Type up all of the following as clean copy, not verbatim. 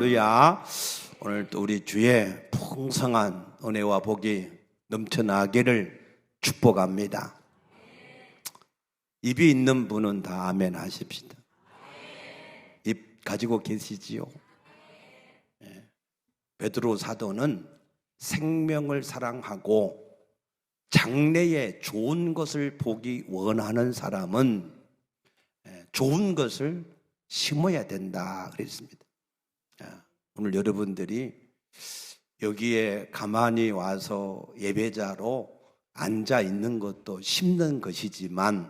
할렐루야. 오늘 또 우리 주의 풍성한 은혜와 복이 넘쳐나기를 축복합니다. 입이 있는 분은 다 아멘 하십시다. 입 가지고 계시지요? 베드로 사도는 생명을 사랑하고 장래에 좋은 것을 보기 원하는 사람은 좋은 것을 심어야 된다 그랬습니다. 오늘 여러분들이 여기에 가만히 와서 예배자로 앉아 있는 것도 심는 것이지만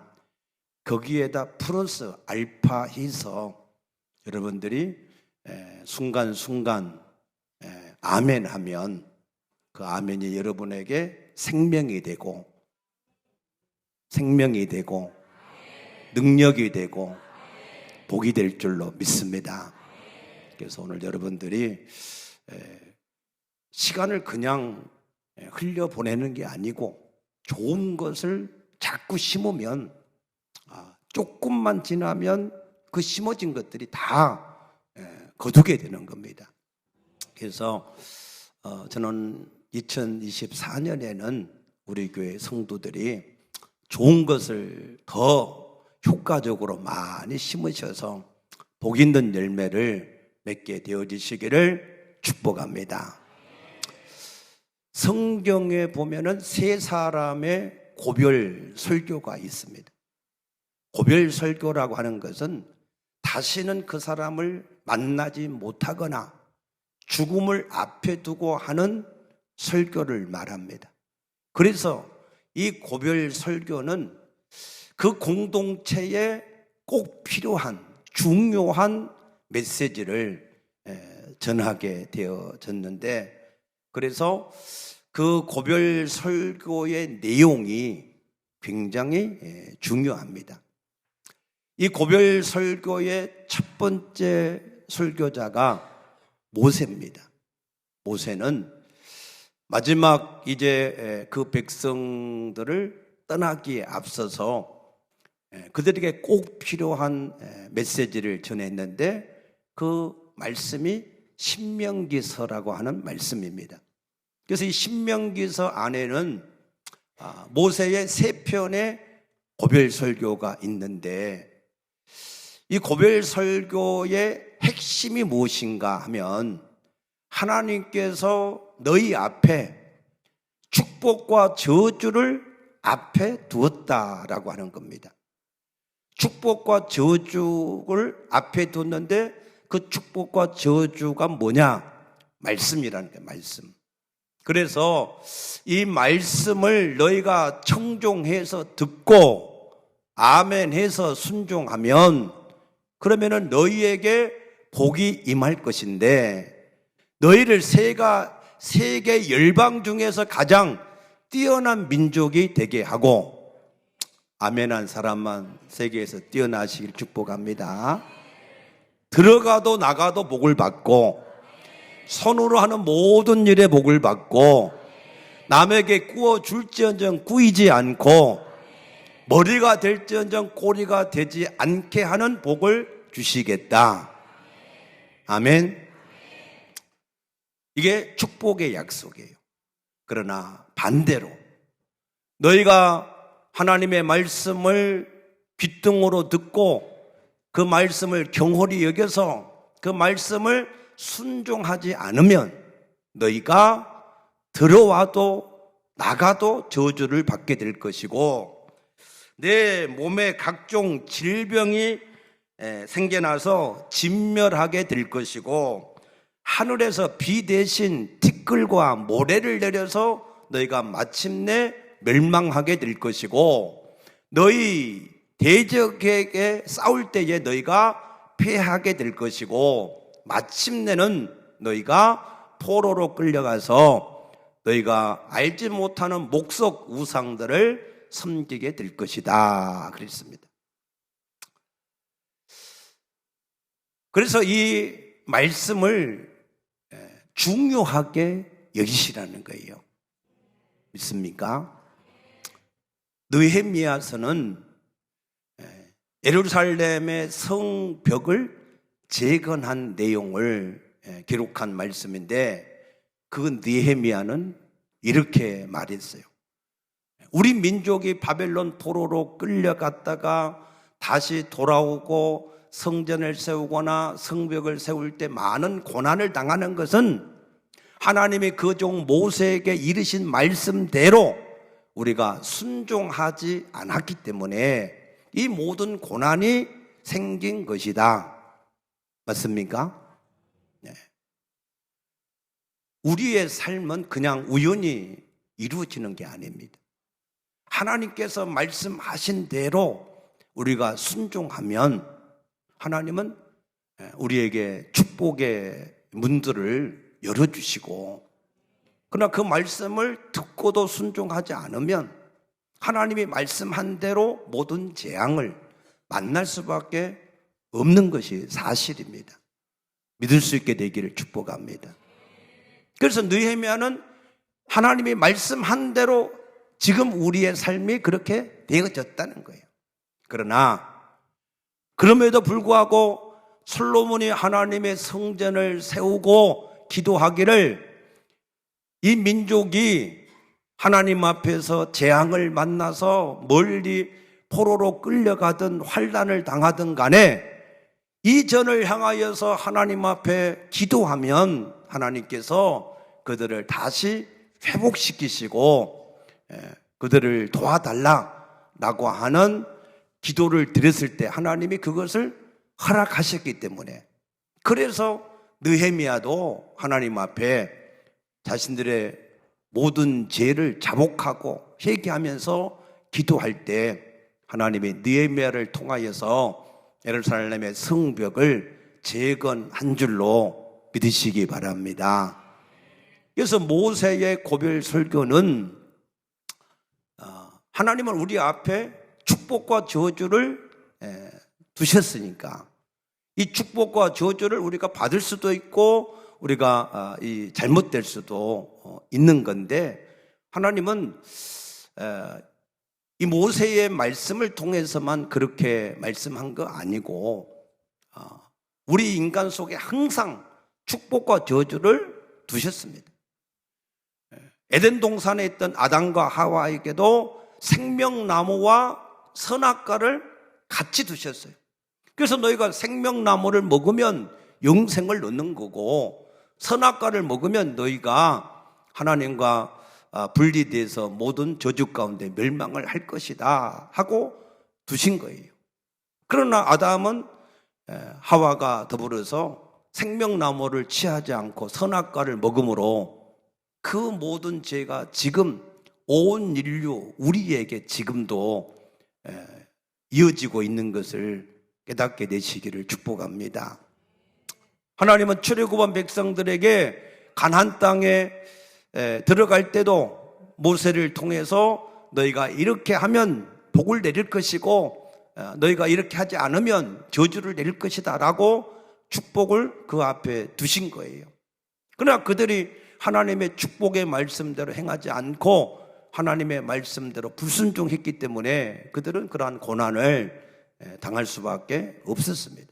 거기에다 플러스 알파 해서 여러분들이 순간순간 아멘 하면 그 아멘이 여러분에게 생명이 되고 능력이 되고 복이 될 줄로 믿습니다. 그래서 오늘 여러분들이 시간을 그냥 흘려보내는 게 아니고 좋은 것을 자꾸 심으면 조금만 지나면 그 심어진 것들이 다 거두게 되는 겁니다. 그래서 저는 2024년에는 우리 교회 성도들이 좋은 것을 더 효과적으로 많이 심으셔서 복 있는 열매를 맺게 되어지시기를 축복합니다. 성경에 보면은 세 사람의 고별 설교가 있습니다. 고별 설교라고 하는 것은 다시는 그 사람을 만나지 못하거나 죽음을 앞에 두고 하는 설교를 말합니다. 그래서 이 고별 설교는 그 공동체에 꼭 필요한 중요한 메시지를 전하게 되어졌는데, 그래서 그 고별 설교의 내용이 굉장히 중요합니다. 이 고별 설교의 첫 번째 설교자가 모세입니다. 모세는 마지막 이제 그 백성들을 떠나기에 앞서서 그들에게 꼭 필요한 메시지를 전했는데 그 말씀이 신명기서라고 하는 말씀입니다. 그래서 이 신명기서 안에는 모세의 세 편의 고별 설교가 있는데, 이 고별 설교의 핵심이 무엇인가 하면 하나님께서 너희 앞에 축복과 저주를 앞에 두었다라고 하는 겁니다. 축복과 저주를 앞에 뒀는데 그 축복과 저주가 뭐냐? 말씀이라는 게 말씀. 그래서 이 말씀을 너희가 청종해서 듣고 아멘해서 순종하면 그러면은 너희에게 복이 임할 것인데, 너희를 세계 열방 중에서 가장 뛰어난 민족이 되게 하고, 아멘한 사람만 세계에서 뛰어나시길 축복합니다. 들어가도 나가도 복을 받고 손으로 하는 모든 일에 복을 받고 남에게 구워줄지언정 구이지 않고 머리가 될지언정 꼬리가 되지 않게 하는 복을 주시겠다. 아멘. 이게 축복의 약속이에요. 그러나 반대로 너희가 하나님의 말씀을 귓등으로 듣고 그 말씀을 경홀히 여겨서 그 말씀을 순종하지 않으면 너희가 들어와도 나가도 저주를 받게 될 것이고 내 몸에 각종 질병이 생겨나서 진멸하게 될 것이고 하늘에서 비 대신 티끌과 모래를 내려서 너희가 마침내 멸망하게 될 것이고 너희 대적에게 싸울 때에 너희가 패하게 될 것이고 마침내는 너희가 포로로 끌려가서 너희가 알지 못하는 목석 우상들을 섬기게 될 것이다 그랬습니다. 그래서 이 말씀을 중요하게 여기시라는 거예요. 믿습니까? 느헤미야서는 예루살렘의 성벽을 재건한 내용을 기록한 말씀인데 그 느헤미야는 이렇게 말했어요. 우리 민족이 바벨론 포로로 끌려갔다가 다시 돌아오고 성전을 세우거나 성벽을 세울 때 많은 고난을 당하는 것은 하나님이 그 종 모세에게 이르신 말씀대로 우리가 순종하지 않았기 때문에 이 모든 고난이 생긴 것이다. 맞습니까? 네. 우리의 삶은 그냥 우연히 이루어지는 게 아닙니다. 하나님께서 말씀하신 대로 우리가 순종하면 하나님은 우리에게 축복의 문들을 열어주시고, 그러나 그 말씀을 듣고도 순종하지 않으면 하나님이 말씀한 대로 모든 재앙을 만날 수밖에 없는 것이 사실입니다. 믿을 수 있게 되기를 축복합니다. 그래서 느헤미야는 하나님이 말씀한 대로 지금 우리의 삶이 그렇게 되어졌다는 거예요. 그러나 그럼에도 불구하고 솔로몬이 하나님의 성전을 세우고 기도하기를 이 민족이 하나님 앞에서 재앙을 만나서 멀리 포로로 끌려가든 환난을 당하든 간에 이 전을 향하여서 하나님 앞에 기도하면 하나님께서 그들을 다시 회복시키시고 그들을 도와달라라고 하는 기도를 드렸을 때 하나님이 그것을 허락하셨기 때문에, 그래서 느헤미야도 하나님 앞에 자신들의 모든 죄를 자복하고 회개하면서 기도할 때 하나님이 느헤미야를 통하여서 예루살렘의 성벽을 재건한 줄로 믿으시기 바랍니다. 그래서 모세의 고별 설교는 하나님은 우리 앞에 축복과 저주를 두셨으니까 이 축복과 저주를 우리가 받을 수도 있고 우리가 잘못될 수도 있는 건데, 하나님은 이 모세의 말씀을 통해서만 그렇게 말씀한 거 아니고 우리 인간 속에 항상 축복과 저주를 두셨습니다. 에덴 동산에 있던 아담과 하와에게도 생명나무와 선악과를 같이 두셨어요. 그래서 너희가 생명나무를 먹으면 영생을 얻는 거고 선악과를 먹으면 너희가 하나님과 분리돼서 모든 저주 가운데 멸망을 할 것이다 하고 두신 거예요. 그러나 아담은 하와가 더불어서 생명나무를 취하지 않고 선악과를 먹음으로 그 모든 죄가 지금 온 인류 우리에게 지금도 이어지고 있는 것을 깨닫게 되시기를 축복합니다. 하나님은 출애굽한 백성들에게 가나안 땅에 들어갈 때도 모세를 통해서 너희가 이렇게 하면 복을 내릴 것이고 너희가 이렇게 하지 않으면 저주를 내릴 것이다 라고 축복을 그 앞에 두신 거예요. 그러나 그들이 하나님의 축복의 말씀대로 행하지 않고 하나님의 말씀대로 불순종했기 때문에 그들은 그러한 고난을 당할 수밖에 없었습니다.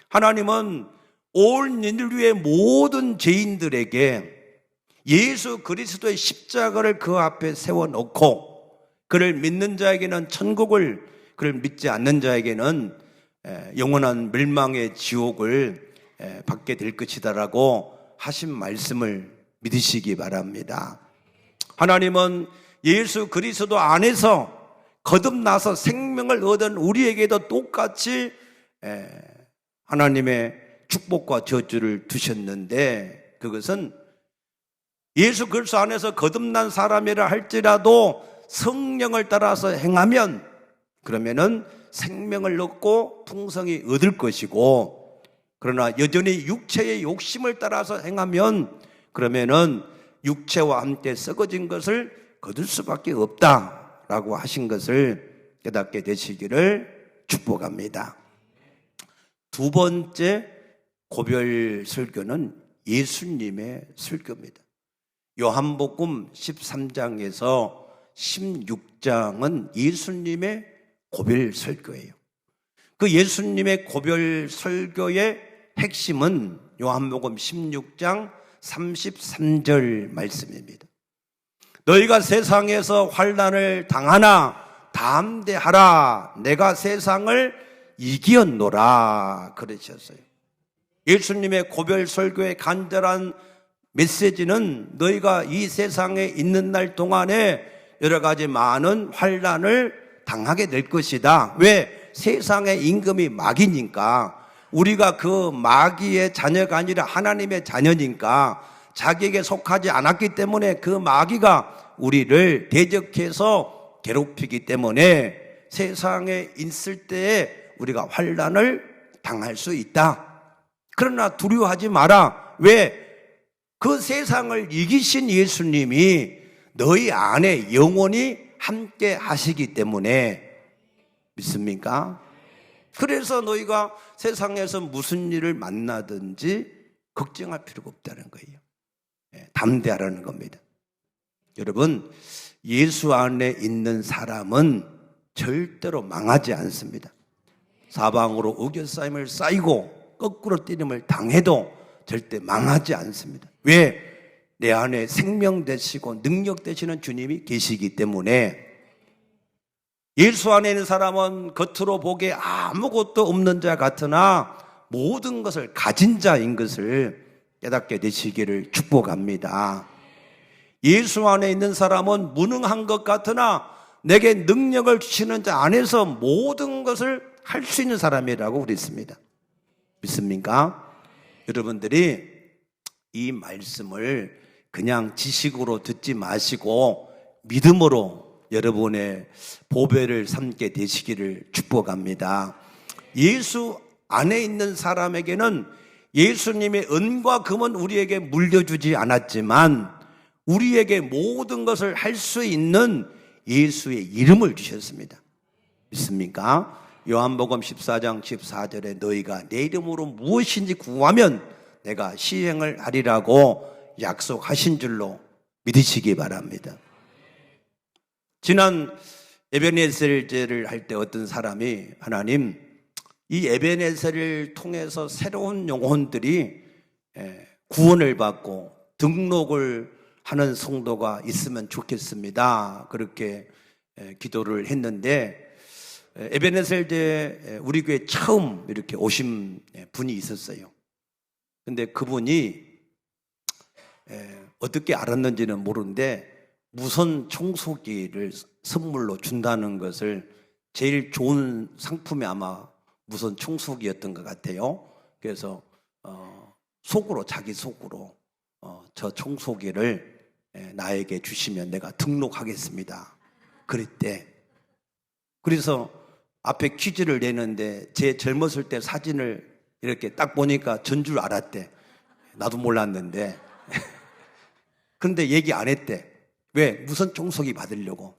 하나님은 온 인류의 모든 죄인들에게 예수 그리스도의 십자가를 그 앞에 세워놓고 그를 믿는 자에게는 천국을, 그를 믿지 않는 자에게는 영원한 멸망의 지옥을 받게 될 것이다라고 하신 말씀을 믿으시기 바랍니다. 하나님은 예수 그리스도 안에서 거듭나서 생명을 얻은 우리에게도 똑같이 하나님의 축복과 저주를 두셨는데, 그것은 예수 그리스도 안에서 거듭난 사람이라 할지라도 성령을 따라서 행하면 그러면은 생명을 얻고 풍성히 얻을 것이고, 그러나 여전히 육체의 욕심을 따라서 행하면 그러면은 육체와 함께 썩어진 것을 거둘 수밖에 없다라고 하신 것을 깨닫게 되시기를 축복합니다. 두 번째 고별 설교는 예수님의 설교입니다. 요한복음 13장에서 16장은 예수님의 고별 설교예요. 그 예수님의 고별 설교의 핵심은 요한복음 16장 33절 말씀입니다. 너희가 세상에서 환난을 당하나 담대하라, 내가 세상을 이기었노라 그러셨어요. 예수님의 고별 설교의 간절한 메시지는 너희가 이 세상에 있는 날 동안에 여러 가지 많은 환난을 당하게 될 것이다. 왜? 세상의 임금이 마귀니까. 우리가 그 마귀의 자녀가 아니라 하나님의 자녀니까 자기에게 속하지 않았기 때문에 그 마귀가 우리를 대적해서 괴롭히기 때문에 세상에 있을 때에 우리가 환난을 당할 수 있다. 그러나 두려워하지 마라. 왜? 그 세상을 이기신 예수님이 너희 안에 영원히 함께 하시기 때문에 믿습니까? 그래서 너희가 세상에서 무슨 일을 만나든지 걱정할 필요가 없다는 거예요. 담대하라는 겁니다. 여러분, 예수 안에 있는 사람은 절대로 망하지 않습니다. 사방으로 우겨싸임을 쌓이고 거꾸로 뛰림을 당해도 절대 망하지 않습니다. 왜? 내 안에 생명 되시고 능력 되시는 주님이 계시기 때문에. 예수 안에 있는 사람은 겉으로 보기에 아무것도 없는 자 같으나 모든 것을 가진 자인 것을 깨닫게 되시기를 축복합니다. 예수 안에 있는 사람은 무능한 것 같으나 내게 능력을 주시는 자 안에서 모든 것을 할 수 있는 사람이라고 그랬습니다. 믿습니까? 여러분들이 이 말씀을 그냥 지식으로 듣지 마시고 믿음으로 여러분의 보배를 삼게 되시기를 축복합니다. 예수 안에 있는 사람에게는 예수님의 은과 금은 우리에게 물려주지 않았지만 우리에게 모든 것을 할 수 있는 예수의 이름을 주셨습니다. 믿습니까? 요한복음 14장 14절에 너희가 내 이름으로 무엇인지 구하면 내가 시행을 하리라고 약속하신 줄로 믿으시기 바랍니다. 지난 에베네셀제를 할 때 어떤 사람이 하나님, 이 에베네셀을 통해서 새로운 영혼들이 구원을 받고 등록을 하는 성도가 있으면 좋겠습니다. 그렇게 기도를 했는데 에베네셀제 우리 교회 처음 이렇게 오신 분이 있었어요. 근데 그분이 어떻게 알았는지는 모르는데 무선 청소기를 선물로 준다는 것을 제일 좋은 상품이 아마 무선 청소기였던 것 같아요. 그래서 속으로 자기 속으로 저 청소기를 나에게 주시면 내가 등록하겠습니다. 그랬대. 그래서 앞에 퀴즈를 내는데 제 젊었을 때 사진을 이렇게 딱 보니까 전 줄 알았대. 나도 몰랐는데. 그런데 얘기 안 했대. 왜? 무선 청소기 받으려고.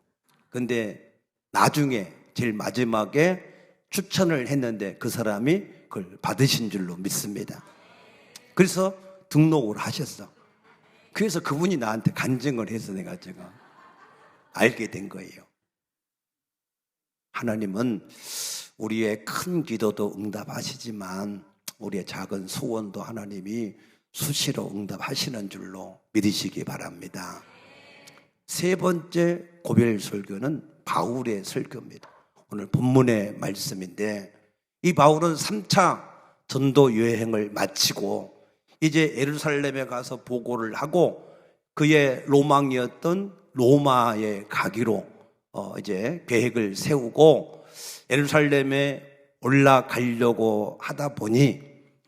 근데 나중에 제일 마지막에 추천을 했는데 그 사람이 그걸 받으신 줄로 믿습니다. 그래서 등록을 하셨어. 그래서 그분이 나한테 간증을 해서 내가 지금 알게 된 거예요. 하나님은 우리의 큰 기도도 응답하시지만 우리의 작은 소원도 하나님이 수시로 응답하시는 줄로 믿으시기 바랍니다. 세 번째 고별 설교는 바울의 설교입니다. 오늘 본문의 말씀인데 이 바울은 3차 전도 여행을 마치고 이제 예루살렘에 가서 보고를 하고 그의 로망이었던 로마에 가기로 이제 계획을 세우고 예루살렘에 올라가려고 하다 보니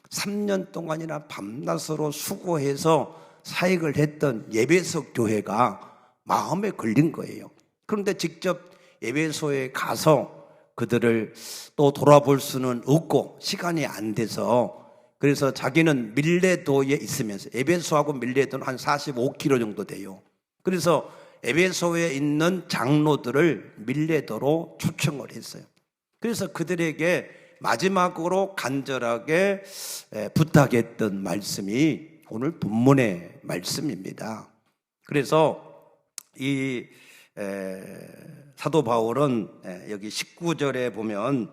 3년 동안이나 밤낮으로 수고해서 사역을 했던 에베소 교회가 마음에 걸린 거예요. 그런데 직접 에베소에 가서 그들을 또 돌아볼 수는 없고 시간이 안 돼서 그래서 자기는 밀레도에 있으면서 에베소하고 밀레도는 한 45km 정도 돼요. 그래서 에베소에 있는 장로들을 밀레도로 초청을 했어요. 그래서 그들에게 마지막으로 간절하게 부탁했던 말씀이 오늘 본문의 말씀입니다. 그래서 이 사도 바울은 여기 19절에 보면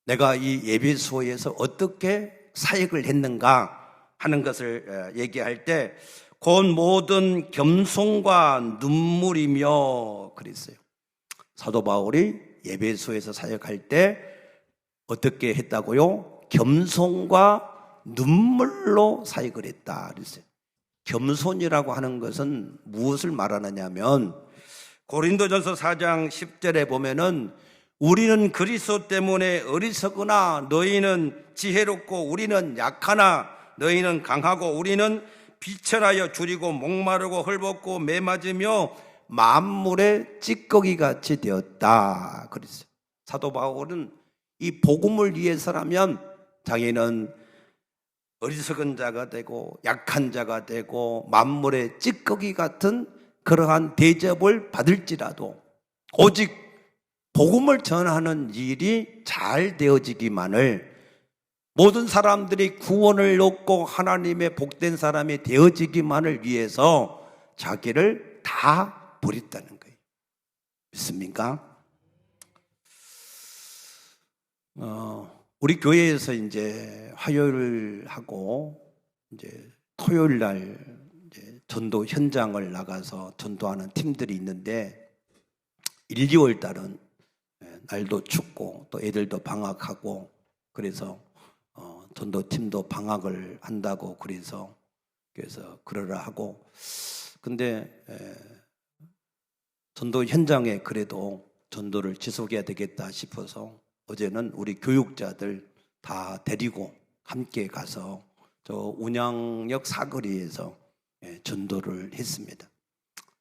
내가 이 에베소에서 어떻게 사역을 했는가 하는 것을 얘기할 때 곧 모든 겸손과 눈물이며 그랬어요. 사도 바울이 에베소에서 사역할 때 어떻게 했다고요? 겸손과 눈물로 사역을 했다 그랬어요. 겸손이라고 하는 것은 무엇을 말하느냐면 고린도전서 4장 10절에 보면은 우리는 그리스도 때문에 어리석으나 너희는 지혜롭고 우리는 약하나 너희는 강하고 우리는 비천하여 줄이고 목마르고 헐벗고 매맞으며 만물의 찌꺼기 같이 되었다 그랬어요. 사도 바울은 이 복음을 위해서라면 자기는 어리석은 자가 되고 약한 자가 되고 만물의 찌꺼기 같은 그러한 대접을 받을지라도 오직 복음을 전하는 일이 잘 되어지기만을, 모든 사람들이 구원을 얻고 하나님의 복된 사람이 되어지기만을 위해서 자기를 다 버렸다는 거예요. 믿습니까? 우리 교회에서 이제 화요일 하고 이제 토요일 날 이제 전도 현장을 나가서 전도하는 팀들이 있는데 1, 2월 달은 날도 춥고 또 애들도 방학하고 그래서 전도팀도 방학을 한다고 그래서 그러라 하고, 근데 전도 현장에 그래도 전도를 지속해야 되겠다 싶어서 어제는 우리 교육자들 다 데리고 함께 가서 저 운양역 사거리에서 전도를 했습니다.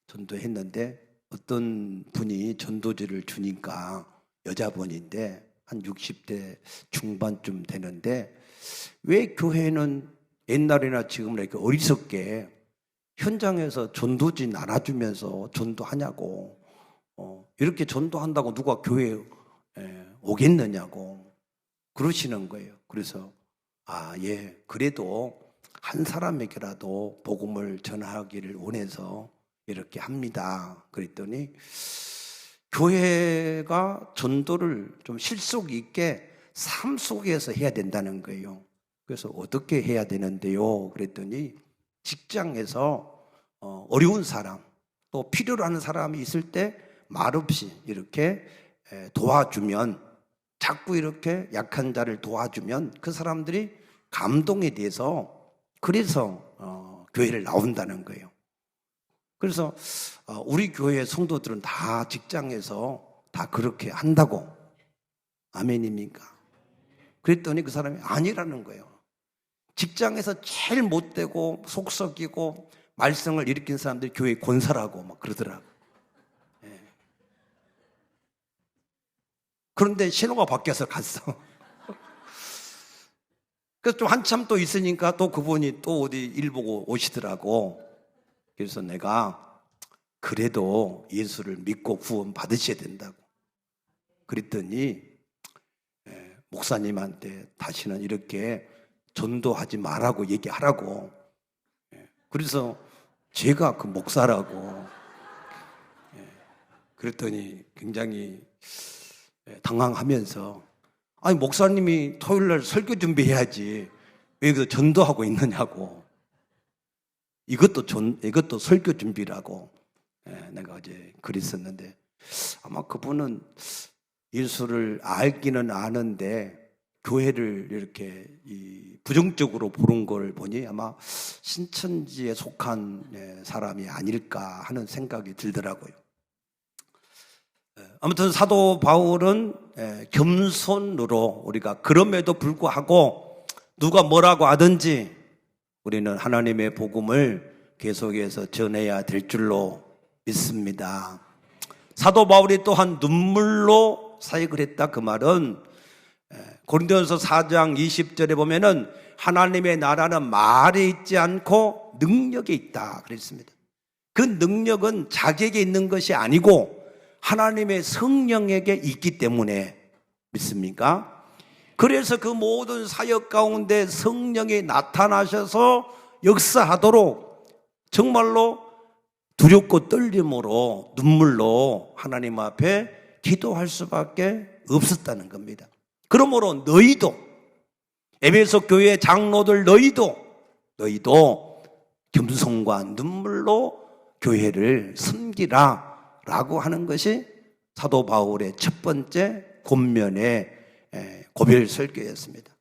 전도했는데 어떤 분이 전도지를 주니까 여자분인데 한 60대 중반쯤 되는데 왜 교회는 옛날이나 지금이나 이렇게 어리석게 현장에서 전도지 나눠주면서 전도하냐고, 이렇게 전도한다고 누가 교회에 오겠느냐고 그러시는 거예요. 그래서 예, 그래도 한 사람에게라도 복음을 전하기를 원해서 이렇게 합니다. 그랬더니 교회가 전도를 좀 실속 있게 삶 속에서 해야 된다는 거예요. 그래서 어떻게 해야 되는데요? 그랬더니 직장에서 어려운 사람 또 필요로 하는 사람이 있을 때 말없이 이렇게 도와주면, 자꾸 이렇게 약한 자를 도와주면 그 사람들이 감동에 대해서 그래서 교회를 나온다는 거예요. 그래서 우리 교회 성도들은 다 직장에서 다 그렇게 한다고. 아멘입니까? 그랬더니 그 사람이 아니라는 거예요. 직장에서 제일 못되고 속썩이고 말썽을 일으킨 사람들이 교회 권사라고 막 그러더라고. 그런데 신호가 바뀌어서 갔어. 그래서 좀 한참 또 있으니까 또 그분이 또 어디 일 보고 오시더라고. 그래서 내가 그래도 예수를 믿고 구원 받으셔야 된다고 그랬더니 목사님한테 다시는 이렇게 전도하지 말라고 얘기하라고. 그래서 제가 그 목사라고 그랬더니 굉장히 당황하면서, 아니 목사님이 토요일날 설교 준비해야지 왜 여기서 전도하고 있느냐고. 이것도 설교 준비라고 내가 어제 그랬었는데, 아마 그분은 예수를 알기는 아는데 교회를 이렇게 부정적으로 보는 걸 보니 아마 신천지에 속한 사람이 아닐까 하는 생각이 들더라고요. 아무튼 사도 바울은 겸손으로 우리가 그럼에도 불구하고 누가 뭐라고 하든지 우리는 하나님의 복음을 계속해서 전해야 될 줄로 믿습니다. 사도 바울이 또한 눈물로 사역을 했다. 그 말은 고린도전서 4장 20절에 보면은 하나님의 나라는 말에 있지 않고 능력에 있다 그랬습니다. 그 능력은 자기에게 있는 것이 아니고 하나님의 성령에게 있기 때문에, 믿습니까? 그래서 그 모든 사역 가운데 성령이 나타나셔서 역사하도록 정말로 두렵고 떨림으로 눈물로 하나님 앞에 기도할 수밖에 없었다는 겁니다. 그러므로 너희도 에베소 교회 장로들 너희도 겸손과 눈물로 교회를 섬기라 라고 하는 것이 사도 바울의 첫 번째 권면의 고별 설교였습니다.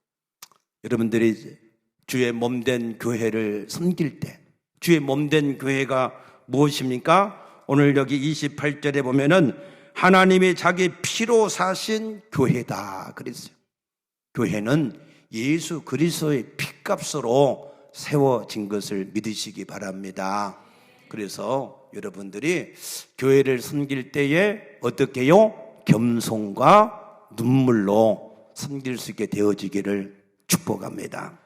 여러분들이 주의 몸된 교회를 섬길 때, 주의 몸된 교회가 무엇입니까? 오늘 여기 28절에 보면은 하나님이 자기 피로 사신 교회다 그랬어요. 교회는 예수 그리스도의 피값으로 세워진 것을 믿으시기 바랍니다. 그래서 여러분들이 교회를 섬길 때에 어떻게 해요? 겸손과 눈물로 섬길 수 있게 되어지기를 축복합니다.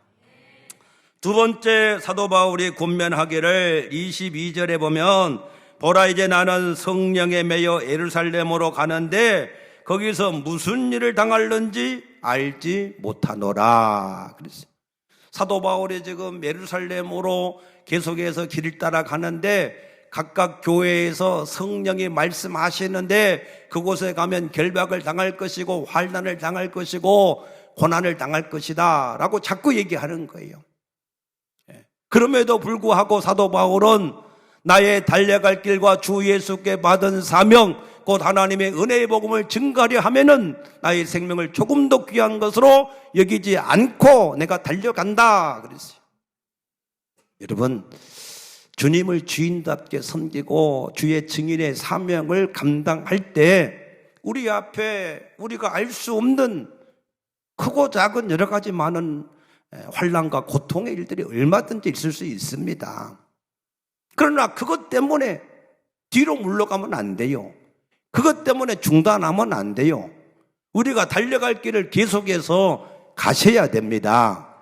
두 번째 사도 바울이 권면하기를 22절에 보면 보라 이제 나는 성령에 매여 예루살렘으로 가는데 거기서 무슨 일을 당할는지 알지 못하노라 그랬어요. 사도 바울이 지금 예루살렘으로 계속해서 길을 따라 가는데 각각 교회에서 성령이 말씀하시는데 그곳에 가면 결박을 당할 것이고 환난을 당할 것이고 고난을 당할 것이다 라고 자꾸 얘기하는 거예요. 그럼에도 불구하고 사도 바울은 나의 달려갈 길과 주 예수께 받은 사명 곧 하나님의 은혜의 복음을 증가하려 하면은 나의 생명을 조금 더 귀한 것으로 여기지 않고 내가 달려간다 그랬어요. 여러분, 주님을 주인답게 섬기고 주의 증인의 사명을 감당할 때 우리 앞에 우리가 알 수 없는 크고 작은 여러 가지 많은 환난과 고통의 일들이 얼마든지 있을 수 있습니다. 그러나 그것 때문에 뒤로 물러가면 안 돼요. 그것 때문에 중단하면 안 돼요. 우리가 달려갈 길을 계속해서 가셔야 됩니다.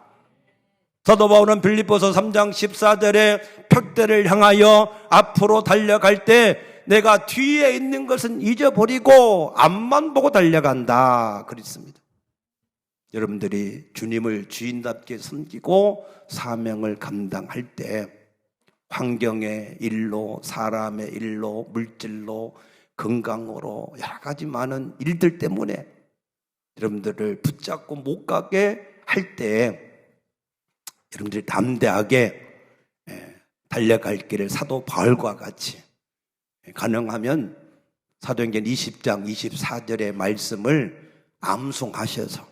사도 바울은 빌립보서 3장 14절에 표대를 향하여 앞으로 달려갈 때 내가 뒤에 있는 것은 잊어버리고 앞만 보고 달려간다 그랬습니다. 여러분들이 주님을 주인답게 섬기고 사명을 감당할 때 환경의 일로, 사람의 일로, 물질로, 건강으로 여러 가지 많은 일들 때문에 여러분들을 붙잡고 못 가게 할 때 여러분들이 담대하게 달려갈 길을 사도 바울과 같이 가능하면 사도행전 20장 24절의 말씀을 암송하셔서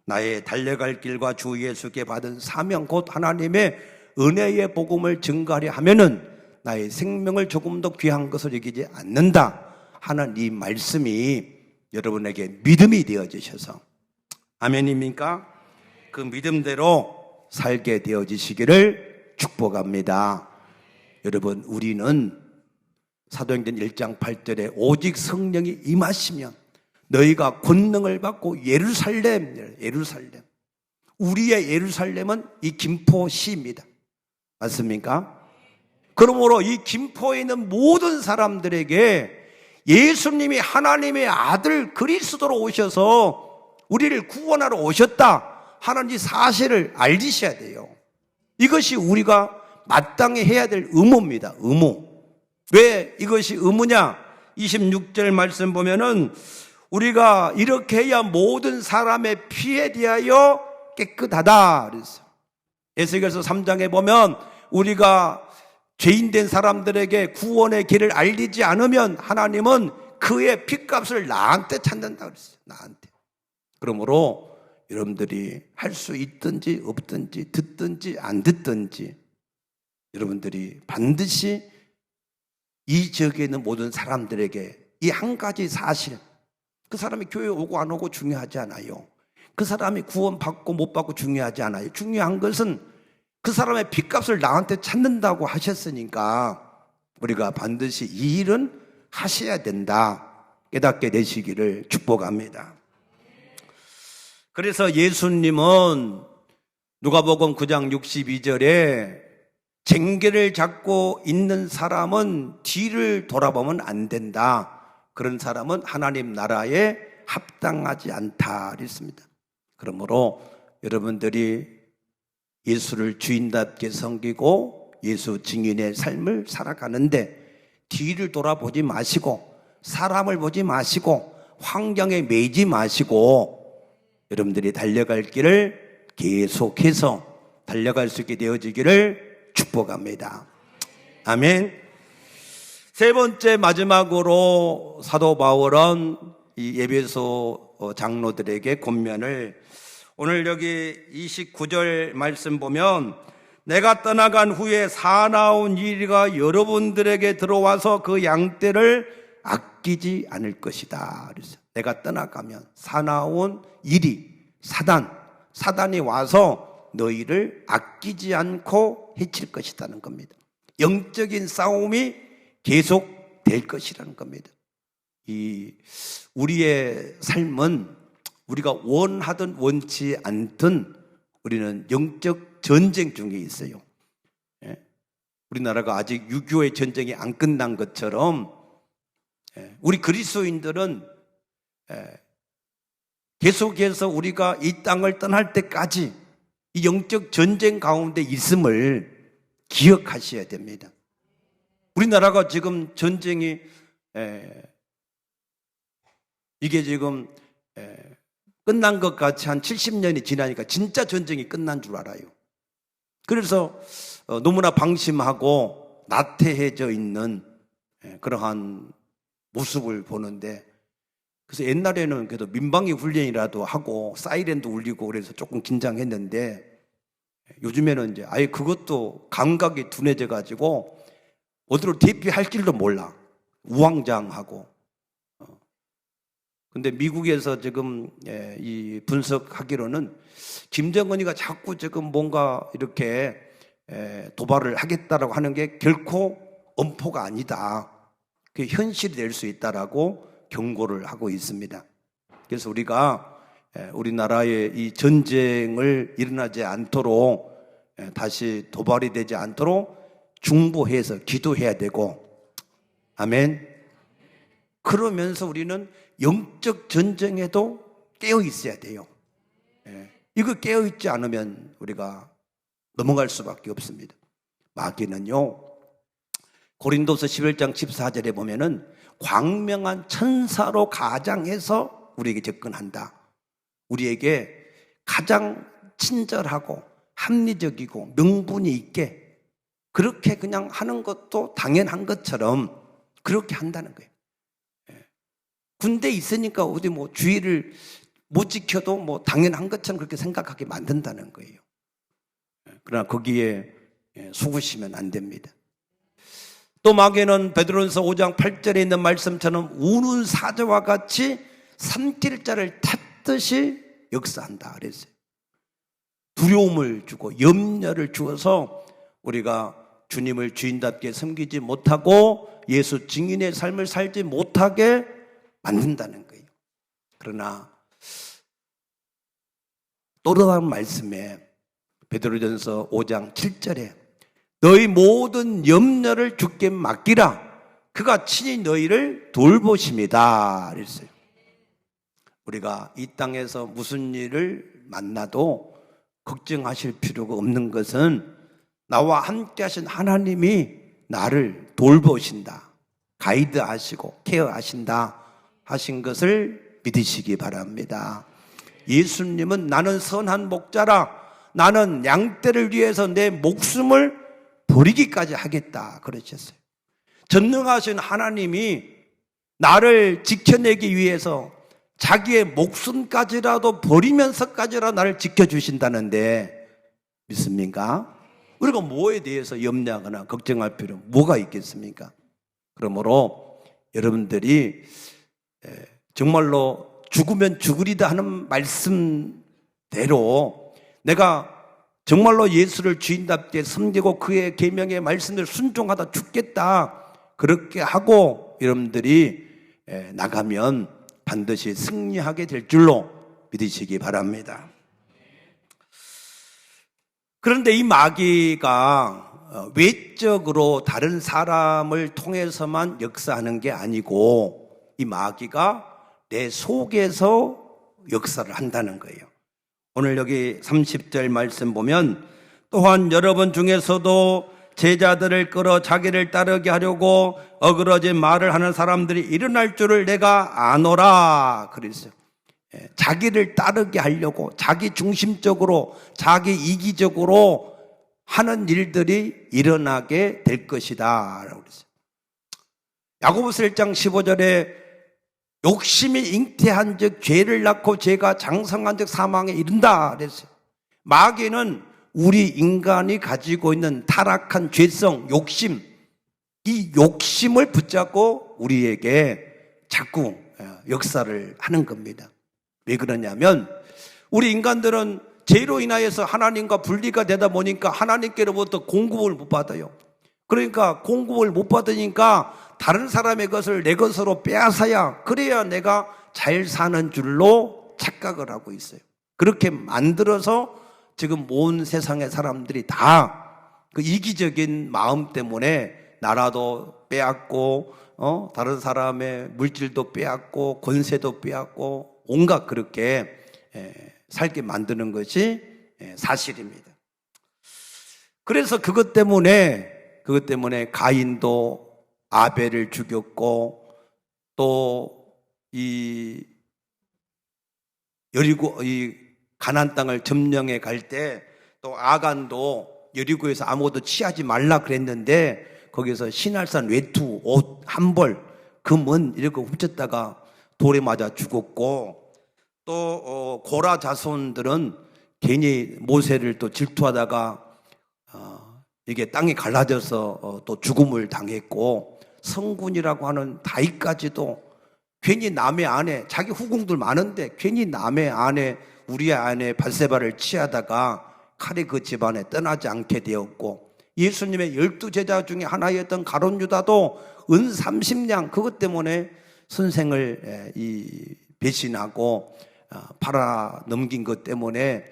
나의 달려갈 길과 주 예수께 받은 사명 곧 하나님의 은혜의 복음을 증가하려 하면은 나의 생명을 조금 더 귀한 것을 여기지 않는다 하는 이 말씀이 여러분에게 믿음이 되어지셔서 아멘입니까? 그 믿음대로 살게 되어지시기를 축복합니다. 여러분, 우리는 사도행전 1장 8절에 오직 성령이 임하시면 너희가 권능을 받고 예루살렘 우리의 예루살렘은 이 김포시입니다. 맞습니까? 그러므로 이 김포에 있는 모든 사람들에게 예수님이 하나님의 아들 그리스도로 오셔서 우리를 구원하러 오셨다 하는 이 사실을 알리셔야 돼요. 이것이 우리가 마땅히 해야 될 의무입니다. 의무. 왜 이것이 의무냐? 26절 말씀 보면은 우리가 이렇게 해야 모든 사람의 피에 대하여 깨끗하다 그랬어요. 에스겔서 3장에 보면 우리가 죄인된 사람들에게 구원의 길을 알리지 않으면 하나님은 그의 핏값을 나한테 찾는다 그랬어요. 나한테. 그러므로 여러분들이 할 수 있든지 없든지 듣든지 안 듣든지 여러분들이 반드시 이 지역에 있는 모든 사람들에게 이 한 가지 사실, 그 사람이 교회 오고 안 오고 중요하지 않아요. 그 사람이 구원받고 못 받고 중요하지 않아요. 중요한 것은 그 사람의 핏값을 나한테 찾는다고 하셨으니까 우리가 반드시 이 일은 하셔야 된다 깨닫게 되시기를 축복합니다. 그래서 예수님은 누가복음 9장 62절에 쟁개를 잡고 있는 사람은 뒤를 돌아보면 안 된다. 그런 사람은 하나님 나라에 합당하지 않다 그랬습니다. 그러므로 여러분들이 예수를 주인답게 섬기고 예수 증인의 삶을 살아가는데 뒤를 돌아보지 마시고 사람을 보지 마시고 환경에 매이지 마시고 여러분들이 달려갈 길을 계속해서 달려갈 수 있게 되어지기를 축복합니다. 아멘. 세 번째 마지막으로 사도 바울은 이 에베소 장로들에게 권면을, 오늘 여기 29절 말씀 보면 내가 떠나간 후에 사나운 이리가 여러분들에게 들어와서 그 양떼를 아끼지 않을 것이다. 그래서 내가 떠나가면 사나운 일이, 사단이 와서 너희를 아끼지 않고 해칠 것이라는 겁니다. 영적인 싸움이 계속 될 것이라는 겁니다. 우리의 삶은 우리가 원하든 원치 않든 우리는 영적 전쟁 중에 있어요. 우리나라가 아직 6.25의 전쟁이 안 끝난 것처럼 우리 그리스도인들은 계속해서 우리가 이 땅을 떠날 때까지 이 영적 전쟁 가운데 있음을 기억하셔야 됩니다. 우리나라가 지금 전쟁이 이게 지금 끝난 것 같이 한 70년이 지나니까 진짜 전쟁이 끝난 줄 알아요. 그래서 너무나 방심하고 나태해져 있는 그러한 모습을 보는데, 그래서 옛날에는 그래도 민방위 훈련이라도 하고 사이렌도 울리고 그래서 조금 긴장했는데, 요즘에는 이제 아예 그것도 감각이 둔해져 가지고 어디로 대피할 길도 몰라. 우왕좌왕하고. 근데 미국에서 지금 이 분석하기로는 김정은이가 자꾸 지금 뭔가 이렇게 도발을 하겠다라고 하는 게 결코 엄포가 아니다. 그게 현실이 될 수 있다라고 경고를 하고 있습니다. 그래서 우리가 우리나라의 이 전쟁을 일어나지 않도록, 다시 도발이 되지 않도록 중보해서 기도해야 되고, 아멘. 그러면서 우리는 영적 전쟁에도 깨어 있어야 돼요. 이거 깨어 있지 않으면 우리가 넘어갈 수밖에 없습니다. 마귀는요, 고린도서 11장 14절에 보면은 광명한 천사로 가장해서 우리에게 접근한다. 우리에게 가장 친절하고 합리적이고 명분이 있게 그렇게 그냥 하는 것도 당연한 것처럼 그렇게 한다는 거예요. 군대에 있으니까 어디 뭐 주의를 못 지켜도 뭐 당연한 것처럼 그렇게 생각하게 만든다는 거예요. 그러나 거기에 속으시면 안 됩니다. 또 마귀는 베드로전서 5장 8절에 있는 말씀처럼 우는 사자와 같이 삼킬 자를 탔듯이 역사한다 그랬어요. 두려움을 주고 염려를 주어서 우리가 주님을 주인답게 섬기지 못하고 예수 증인의 삶을 살지 못하게 만든다는 거예요. 그러나 또 다른 말씀에 베드로전서 5장 7절에 너희 모든 염려를 주께 맡기라. 그가 친히 너희를 돌보심이다 그랬어요. 우리가 이 땅에서 무슨 일을 만나도 걱정하실 필요가 없는 것은 나와 함께 하신 하나님이 나를 돌보신다, 가이드하시고 케어하신다 하신 것을 믿으시기 바랍니다. 예수님은 나는 선한 목자라, 나는 양떼를 위해서 내 목숨을 버리기까지 하겠다 그러셨어요. 전능하신 하나님이 나를 지켜내기 위해서 자기의 목숨까지라도 버리면서까지라도 나를 지켜주신다는데 믿습니까? 우리가 뭐에 대해서 염려하거나 걱정할 필요 뭐가 있겠습니까? 그러므로 여러분들이 정말로 죽으면 죽으리다 하는 말씀대로 내가 정말로 예수를 주인답게 섬기고 그의 계명의 말씀을 순종하다 죽겠다 그렇게 하고 여러분들이 나가면 반드시 승리하게 될 줄로 믿으시기 바랍니다. 그런데 이 마귀가 외적으로 다른 사람을 통해서만 역사하는 게 아니고 이 마귀가 내 속에서 역사를 한다는 거예요. 오늘 여기 30절 말씀 보면 또한 여러분 중에서도 제자들을 끌어 자기를 따르게 하려고 어그러진 말을 하는 사람들이 일어날 줄을 내가 아노라 그랬어요. 자기를 따르게 하려고 자기 중심적으로 자기 이기적으로 하는 일들이 일어나게 될 것이다 라고 그랬어요. 야고보서 1장 15절에 욕심이 잉태한 즉 죄를 낳고 죄가 장성한 즉 사망에 이른다 그랬어요. 마귀는 우리 인간이 가지고 있는 타락한 죄성, 욕심, 이 욕심을 붙잡고 우리에게 자꾸 역사를 하는 겁니다. 왜 그러냐면 우리 인간들은 죄로 인하여서 하나님과 분리가 되다 보니까 하나님께로부터 공급을 못 받아요. 그러니까 공급을 못 받으니까 다른 사람의 것을 내 것으로 빼앗아야 그래야 내가 잘 사는 줄로 착각을 하고 있어요. 그렇게 만들어서 지금 온 세상의 사람들이 다 그 이기적인 마음 때문에 나라도 빼앗고 다른 사람의 물질도 빼앗고 권세도 빼앗고 온갖 그렇게 살게 만드는 것이 사실입니다. 그래서 그것 때문에 가인도 아벨을 죽였고 또 이 여리고 이 가나안 땅을 점령해 갈 때 또 아간도 여리고에서 아무것도 취하지 말라 그랬는데 거기서 신할산 외투, 옷, 한 벌, 금은 이렇게 훔쳤다가 돌에 맞아 죽었고 또 고라 자손들은 괜히 모세를 또 질투하다가 이게 땅이 갈라져서 또 죽음을 당했고 성군이라고 하는 다윗까지도 괜히 남의 아내, 자기 후궁들 많은데 괜히 남의 아내, 우리의 아내 밧세바를 취하다가 칼이 그 집안에 떠나지 않게 되었고 예수님의 12제자 중에 하나였던 가룟 유다도 은 30냥 그것 때문에 선생을 배신하고 팔아 넘긴 것 때문에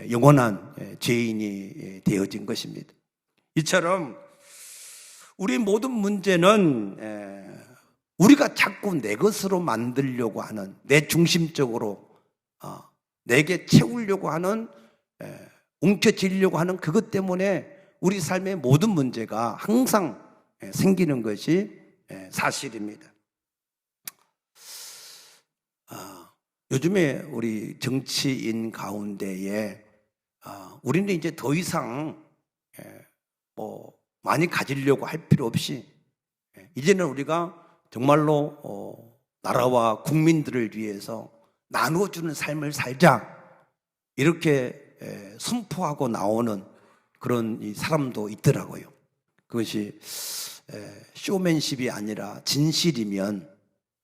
영원한 죄인이 되어진 것입니다. 이처럼 우리 모든 문제는 우리가 자꾸 내 것으로 만들려고 하는 내 중심적으로 내게 채우려고 하는 움켜쥐려고 하는 그것 때문에 우리 삶의 모든 문제가 항상 생기는 것이 사실입니다. 요즘에 우리 정치인 가운데에 우리는 이제 더 이상 많이 가지려고 할 필요 없이 이제는 우리가 정말로 나라와 국민들을 위해서 나누어주는 삶을 살자 이렇게 선포하고 나오는 그런 이 사람도 있더라고요. 그것이 쇼맨십이 아니라 진실이면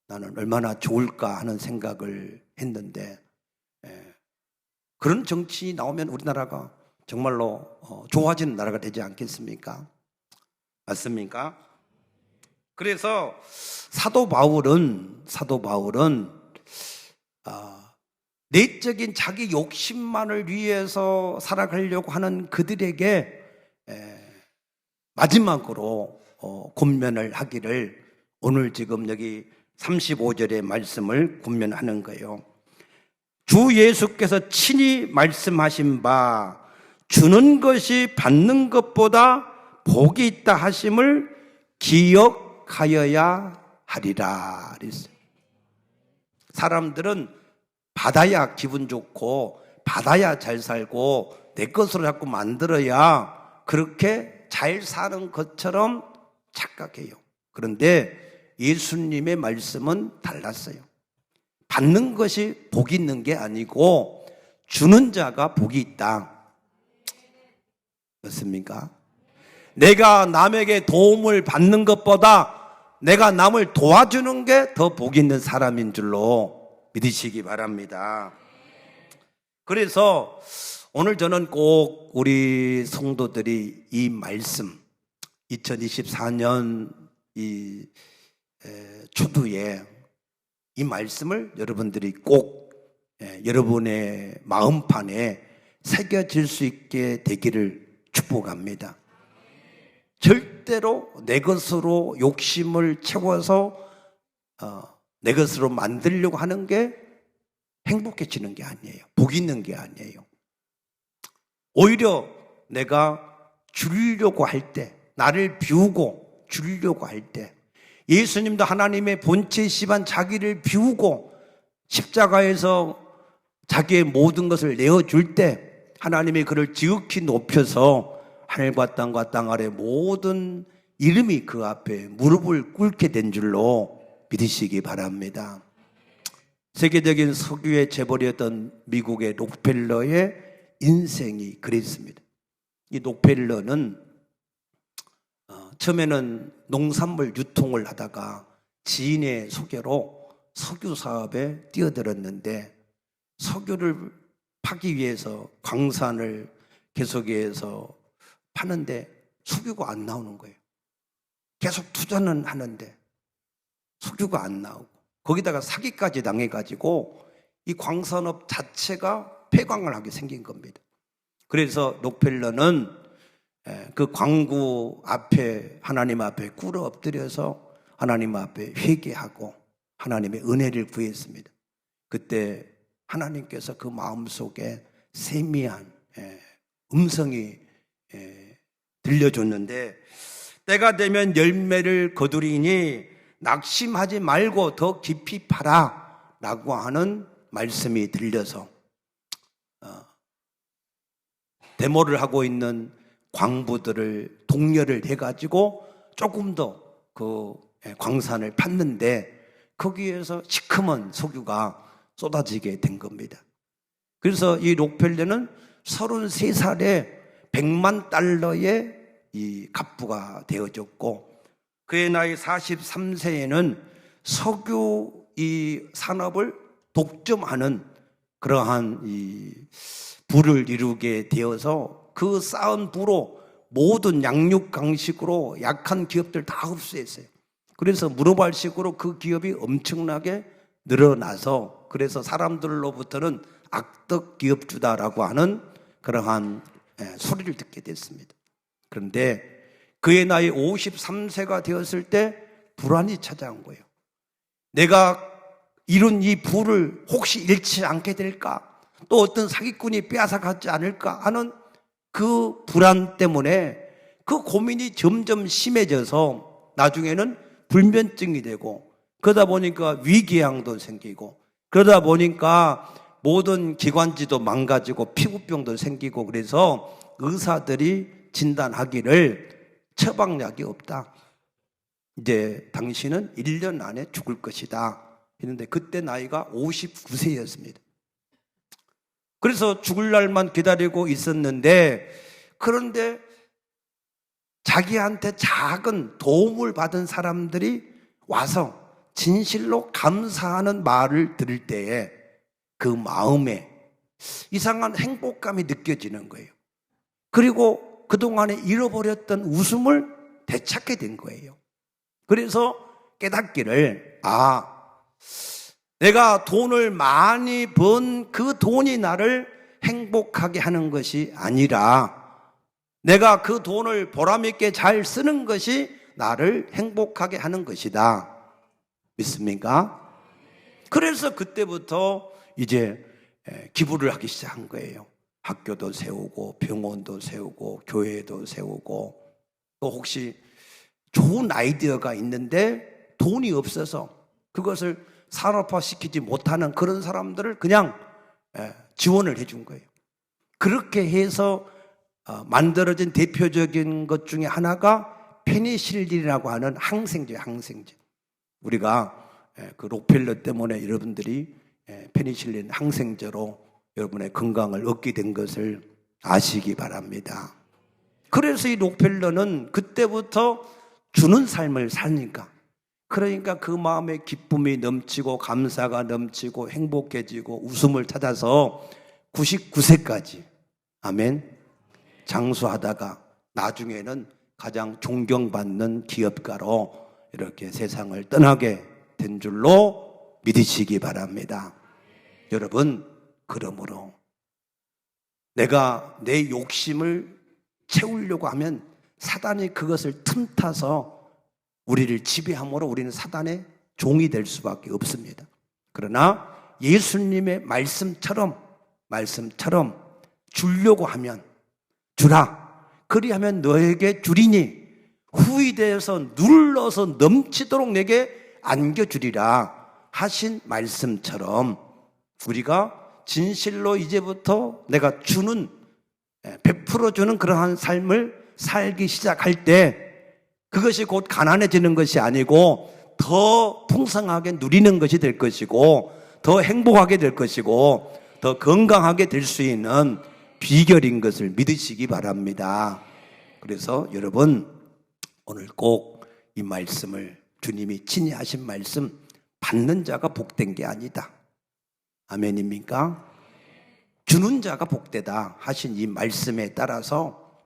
나는 얼마나 좋을까 하는 생각을 했는데 그런 정치 나오면 우리나라가 정말로 좋아지는 나라가 되지 않겠습니까? 맞습니까? 그래서 사도 바울은 내적인 자기 욕심만을 위해서 살아가려고 하는 그들에게 마지막으로 권면을 하기를 오늘 지금 여기 35절의 말씀을 권면하는 거예요. 주 예수께서 친히 말씀하신 바 주는 것이 받는 것보다 복이 있다 하심을 기억하여야 하리라 그랬어요. 사람들은 받아야 기분 좋고 받아야 잘 살고 내 것으로 자꾸 만들어야 그렇게 잘 사는 것처럼 착각해요. 그런데 예수님의 말씀은 달랐어요. 받는 것이 복이 있는 게 아니고 주는 자가 복이 있다. 맞습니까? 내가 남에게 도움을 받는 것보다 내가 남을 도와주는 게 더 복이 있는 사람인 줄로 믿으시기 바랍니다. 그래서 오늘 저는 꼭 우리 성도들이 이 말씀 2024년 이 초두에 이 말씀을 여러분들이 꼭 여러분의 마음판에 새겨질 수 있게 되기를 축복합니다. 절대로 내 것으로 욕심을 채워서 내 것으로 만들려고 하는 게 행복해지는 게 아니에요. 복 있는 게 아니에요. 오히려 내가 주려고 할 때, 나를 비우고 주려고 할 때, 예수님도 하나님의 본체시반 자기를 비우고 십자가에서 자기의 모든 것을 내어줄 때 하나님이 그를 지극히 높여서 하늘과 땅 아래 모든 이름이 그 앞에 무릎을 꿇게 된 줄로 믿으시기 바랍니다. 세계적인 석유의 재벌이었던 미국의 록펠러의 인생이 그랬습니다. 이 록펠러는 처음에는 농산물 유통을 하다가 지인의 소개로 석유 사업에 뛰어들었는데 석유를 파기 위해서 광산을 계속해서 파는데 석유가 안 나오는 거예요. 계속 투자는 하는데 석유가 안 나오고 거기다가 사기까지 당해가지고 이 광산업 자체가 폐광을 하게 생긴 겁니다. 그래서 록펠러는 그 광구 앞에 하나님 앞에 꿇어 엎드려서 하나님 앞에 회개하고 하나님의 은혜를 구했습니다. 그때 하나님께서 그 마음속에 세미한 음성이 들려줬는데 때가 되면 열매를 거두리니 낙심하지 말고 더 깊이 파라 라고 하는 말씀이 들려서 데모를 하고 있는 광부들을 독려를 해가지고 조금 더 그 광산을 팠는데 거기에서 시커먼 석유가 쏟아지게 된 겁니다. 그래서 이 록펠러는 33살에 $100만 이 갑부가 되어졌고 그의 나이 43세에는 석유 이 산업을 독점하는 그러한 이 부를 이루게 되어서 그 쌓은 부로 모든 양육 강식으로 약한 기업들 다 흡수했어요. 그래서 무릎알식으로 그 기업이 엄청나게 늘어나서 그래서 사람들로부터는 악덕 기업주다라고 하는 그러한 소리를 듣게 됐습니다. 그런데 그의 나이 53세가 되었을 때 불안이 찾아온 거예요. 내가 이룬 이 부를 혹시 잃지 않게 될까? 또 어떤 사기꾼이 빼앗아가지 않을까 하는 그 불안 때문에 그 고민이 점점 심해져서 나중에는 불면증이 되고 그러다 보니까 위궤양도 생기고 그러다 보니까 모든 기관지도 망가지고 피부병도 생기고 그래서 의사들이 진단하기를 처방약이 없다. 이제 당신은 1년 안에 죽을 것이다. 했는데 그때 나이가 59세였습니다. 그래서 죽을 날만 기다리고 있었는데 그런데 자기한테 작은 도움을 받은 사람들이 와서 진실로 감사하는 말을 들을 때에 그 마음에 이상한 행복감이 느껴지는 거예요. 그리고 그동안에 잃어버렸던 웃음을 되찾게 된 거예요. 그래서 깨닫기를 내가 돈을 많이 번 그 돈이 나를 행복하게 하는 것이 아니라 내가 그 돈을 보람있게 잘 쓰는 것이 나를 행복하게 하는 것이다. 믿습니까? 그래서 그때부터 이제 기부를 하기 시작한 거예요. 학교도 세우고 병원도 세우고 교회도 세우고 또 혹시 좋은 아이디어가 있는데 돈이 없어서 그것을 산업화시키지 못하는 그런 사람들을 그냥 지원을 해준 거예요. 그렇게 해서 만들어진 대표적인 것 중에 하나가 페니실린이라고 하는 항생제. 우리가 그 록펠러 때문에 여러분들이 페니실린 항생제로 여러분의 건강을 얻게 된 것을 아시기 바랍니다. 그래서 이 록펠러는 그때부터 주는 삶을 사니까 그러니까 그 마음에 기쁨이 넘치고 감사가 넘치고 행복해지고 웃음을 찾아서 99세까지 아멘 장수하다가 나중에는 가장 존경받는 기업가로 이렇게 세상을 떠나게 된 줄로 믿으시기 바랍니다. 여러분, 그러므로 내가 내 욕심을 채우려고 하면 사단이 그것을 틈타서 우리를 지배함으로 우리는 사단의 종이 될 수밖에 없습니다. 그러나 예수님의 말씀처럼 주려고 하면 주라. 그리하면 너에게 주리니 후이되어서 눌러서 넘치도록 내게 안겨주리라 하신 말씀처럼 우리가 진실로 이제부터 내가 주는, 베풀어 주는 그러한 삶을 살기 시작할 때 그것이 곧 가난해지는 것이 아니고 더 풍성하게 누리는 것이 될 것이고 더 행복하게 될 것이고 더 건강하게 될 수 있는 비결인 것을 믿으시기 바랍니다. 그래서 여러분, 오늘 꼭 이 말씀을, 주님이 친히 하신 말씀, 받는 자가 복된 게 아니다. 아멘입니까? 주는 자가 복되다 하신 이 말씀에 따라서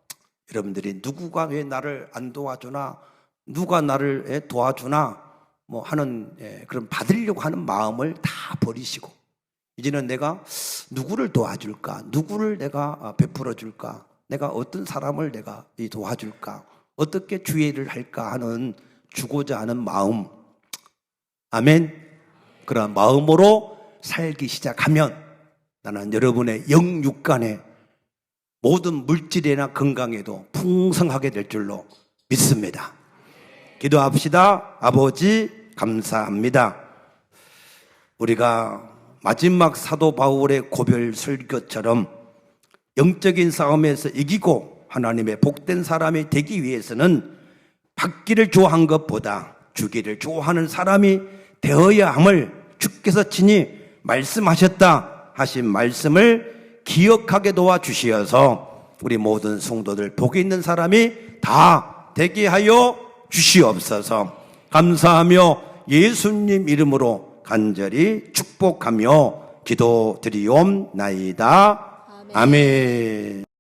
여러분들이 누구가 왜 나를 안 도와주나, 누가 나를 도와주나 뭐 하는 그런 받으려고 하는 마음을 다 버리시고, 이제는 내가 누구를 도와줄까, 누구를 내가 베풀어 줄까, 내가 어떤 사람을 내가 도와줄까, 어떻게 주의를 할까 하는, 주고자 하는 마음, 아멘, 그런 마음으로 살기 시작하면 나는 여러분의 영육간에 모든 물질이나 건강에도 풍성하게 될 줄로 믿습니다. 기도합시다. 아버지 감사합니다. 우리가 마지막 사도 바울의 고별 설교처럼 영적인 싸움에서 이기고 하나님의 복된 사람이 되기 위해서는 받기를 좋아한 것보다 주기를 좋아하는 사람이 되어야 함을 주께서 친히 말씀하셨다 하신 말씀을 기억하게 도와주시어서 우리 모든 성도들, 복이 있는 사람이 다 되게 하여 주시옵소서. 감사하며 예수님 이름으로 간절히 축복하며 기도드리옵나이다. 아멘.